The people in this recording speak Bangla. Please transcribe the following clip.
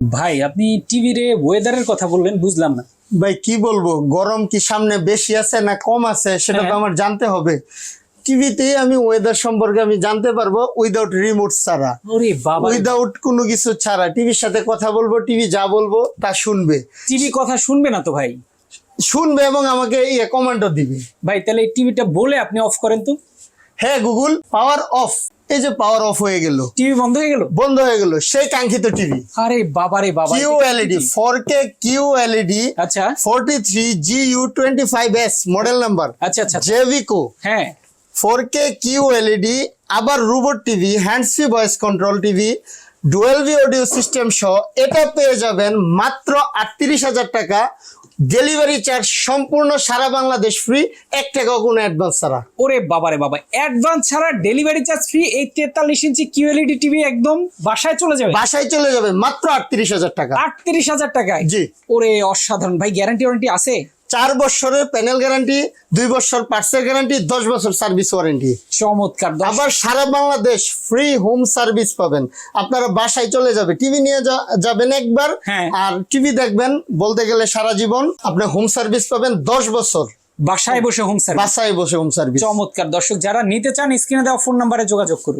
ভাই আপনি টিভির ওয়েদারের কথা বললেন, বুঝলাম না। ভাই কি বলবো, গরম কি সামনে বেশি আছে না কম আছে সেটা তো আমার জানতে হবে। টিভিতে আমি ওয়েদার সম্পর্কে আমি জানতে পারবো উইদাউট রিমোট ছাড়া, ওরে বাবা, উইদাউট কোনো কিছু ছাড়া। টিভির সাথে কথা বলবো, টিভি যা বলবো তা শুনবে। টিভি কথা শুনবে না তো ভাই? শুনবে এবং আমাকে কমান্ডও দিবে। ভাই তাহলে এই টিভিটা বলে আপনি অফ করেন তো। হ্যাঁ গুগল, পাওয়ার অফ। এই যে পাওয়ার অফ হয়ে গেল, টিভি বন্ধ হয়ে গেল। বন্ধ হয়ে গেল সেই কাঙ্ক্ষিত টিভি। আরে বাবা রে বাবা, QLED 4K QLED আচ্ছা 43 GU25S মডেল নাম্বার। আচ্ছা আচ্ছা জেভিকো। হ্যাঁ 4K QLED, আবার robot TV, hands free voice control TV, dual audio system সহ এটা পেয়ে যাবেন মাত্র 38,000 টাকা। ডেলিভারি চার্জ সম্পূর্ণ সারা বাংলাদেশ ফ্রি, 1 টাকাও কোনো অ্যাডভান্স ছাড়া। ওরে বাবা রে বাবা, অ্যাডভান্স ছাড়া ডেলিভারি চার্জ ফ্রি। এই 43 ইঞ্চি QLED টিভি একদম বাসায় চলে যাবে। বাসায় চলে যাবে মাত্র 38,000 টাকা। 38,000 টাকায়? জি। ওরে অসাধারণ ভাই, গ্যারান্টি ওয়ারেন্টি আছে? 4 বছরের প্যানেল গ্যারান্টি, 2 বছর পার্টসের গ্যারান্টি, 10 বছর সার্ভিস ওয়ারেন্টি। চমৎকার। আবার সারা বাংলাদেশ ফ্রি হোম সার্ভিস পাবেন। আপনারা বাসায় চলে যাবে, টিভি নিয়ে যাবেন একবার, আর টিভি দেখবেন বলতে গেলে সারা জীবন। আপনি হোম সার্ভিস পাবেন 10 বছর বাসায় বসে হোম সার্ভিস। বাসায় বসে হোম সার্ভিস। চমৎকার। দর্শক যারা নিতে চান স্ক্রিনে দেওয়া ফোন নাম্বারে যোগাযোগ করুন।